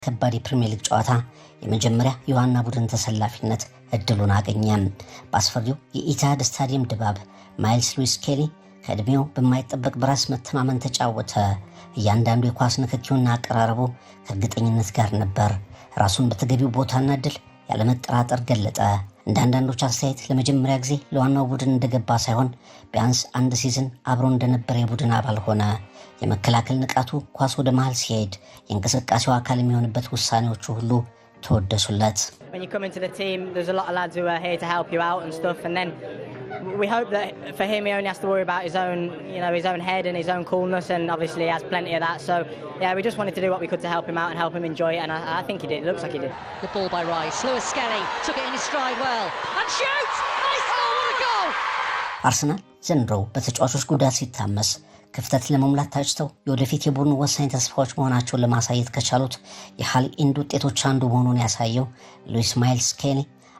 ከባድ የፕሪሚየር ሊግ ጨዋታ የመጀመሪያ የዋና ቡድን ተሰላፊነት እድሉን አገኘ። በአስፈሪው የኢቲሃድ ስታዲየም ድባብ ማይልስ ሉዊስ ስኬሊ ከእድሜው በማይጠበቅ በራስ መተማመን ተጫወተ። እያንዳንዱ የኳስ ንክኪውና አቀራረቡ ከእርግጠኝነት ጋር ነበር። ራሱን በተገቢው ቦታና እድል ያለመጠራጠር ገለጠ። እንደ አንዳንዶች አስተያየት ለመጀመሪያ ጊዜ ለዋናው ቡድን እንደገባ ሳይሆን ቢያንስ አንድ ሲዝን አብሮ እንደነበረ የቡድን አባል ሆነ። የመከላከል ንቃቱ፣ ኳስ ወደ መሃል ሲሄድ የእንቅስቃሴው አካል የሚሆንበት ውሳኔዎቹ ሁሉ ተወደሱለት። When you come into the team, there's a lot of lads who are here to help you out and stuff, and then we hope that for him he only has to worry about his own head and his own coolness, and obviously he has plenty of that. So yeah, we just wanted to do what we could to help him out and help him enjoy it, and I think he did. It looks like he did. Good ball by Rice. Lewis Skelly took it in his stride well and shoots. Nice goal! What a goal! አርሰናል ዘንድሮ በተጫዋቾች ጉዳት ሲታመስ ክፍተት ለመሙላት ታጭተው የወደፊት የቡድኑ ወሳኝ ተስፋዎች መሆናቸውን ለማሳየት ከቻሉት የሃል ኢንድ ውጤቶች አንዱ መሆኑን ያሳየው ሉዊስ ማይልስ ስኬሊ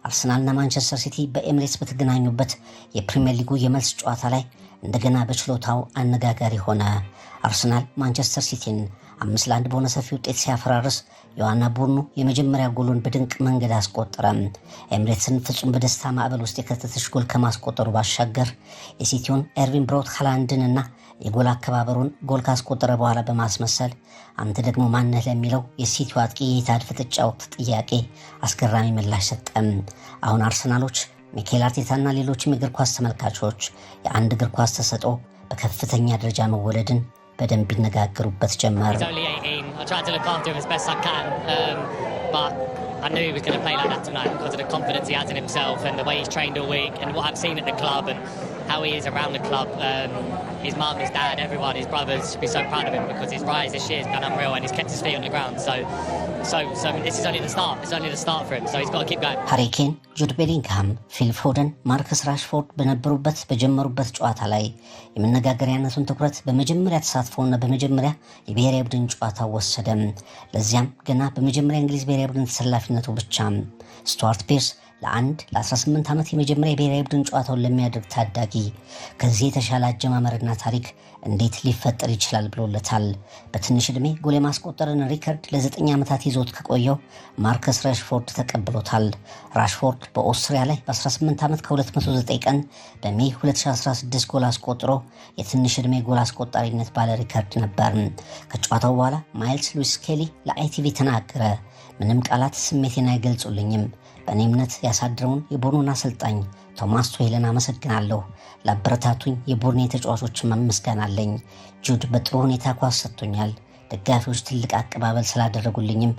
አርሰናልና ማንቸስተር ሲቲ በኤምሬትስ በተገናኙበት የፕሪሚየር ሊጉ የመልስ ጨዋታ ላይ እንደገና በችሎታው አነጋጋሪ ሆነ። አርሰናል ማንቸስተር ሲቲን 5-1 በሆነ ሰፊ ውጤት ሲያፈራርስ የዋና ቡድኑ የመጀመሪያ ጎሉን በድንቅ መንገድ አስቆጠረ። ኤምሬትስን ፍጹም በደስታ ማዕበል ውስጥ የከተተች ጎል ከማስቆጠሩ ባሻገር የሲቲውን ኤርቪን ብራውት ሃላንድንና የጎል አከባበሩን ጎል ካስቆጠረ በኋላ በማስመሰል አንተ ደግሞ ማነህ ለሚለው የሲቲው አጥቂ የኢቲሃድ ፍጥጫ ወቅት ጥያቄ አስገራሚ ምላሽ ሰጠ። አሁን አርሰናሎች ሚኬል አርቴታና ሌሎችም የእግር ኳስ ተመልካቾች የአንድ እግር ኳስ ተሰጥኦ በከፍተኛ ደረጃ መወለድን በደንብ ይነጋገሩበት ጀመር። I knew he was going to play like that tonight because of the confidence he has in himself and the way he's trained all week and what I've seen at the club and how he is around the club. His mum, his dad, everyone, his brothers should be so proud of him because his rise this year has been unreal and he's kept his feet on the ground. So this is only the start. It's only the start for him. So he's got to keep going. ሃሪ ኬን፣ ጁድ ቤሊንግሃም፣ ፊል ፎደን፣ ማርከስ ራሽፎርድ በጀመሩበት ጨዋታ ላይ የመነጋገሪያነቱን ትኩረት በመጀመሪያ ተሳትፎና በመጀመሪያ የብሔራዊ ቡድን ጨዋታ ወሰደ። ለዚያም ገና በመጀመሪያ እንግሊዝ ብሔራዊ ቡድን ተሰላፊነቱ ብቻ ስቱዋርት ፒርስ ለ18 ዓመት የመጀመሪያ የብሔራዊ ቡድን ጨዋታውን ለሚያደርግ ታዳጊ ከዚህ የተሻለ አጀማመርና ታሪክ እንዴት ሊፈጠር ይችላል ብሎለታል። በትንሽ ዕድሜ ጎል የማስቆጠርን ሪከርድ ለ9 ዓመታት ይዞት ከቆየው ማርከስ ራሽፎርድ ተቀብሎታል። ራሽፎርድ በኦስትሪያ ላይ በ18 ዓመት ከ209 ቀን በሜይ 2016 ጎል አስቆጥሮ የትንሽ ዕድሜ ጎል አስቆጣሪነት ባለ ሪከርድ ነበር። ከጨዋታው በኋላ ማይልስ ሉዊስ ስኬሊ ለአይቲቪ ተናገረ። ምንም ቃላት ስሜቴን አይገልጹልኝም። በእኔ እምነት ያሳድረውን የቡድኑን አሰልጣኝ ቶማስ ቱሄልን አመሰግናለሁ። ለአበረታቱኝ የቡድኔ ተጫዋቾች መመስገን አለኝ። ጁድ በጥሩ ሁኔታ ኳስ ሰጥቶኛል። ደጋፊዎች ትልቅ አቀባበል ስላደረጉልኝም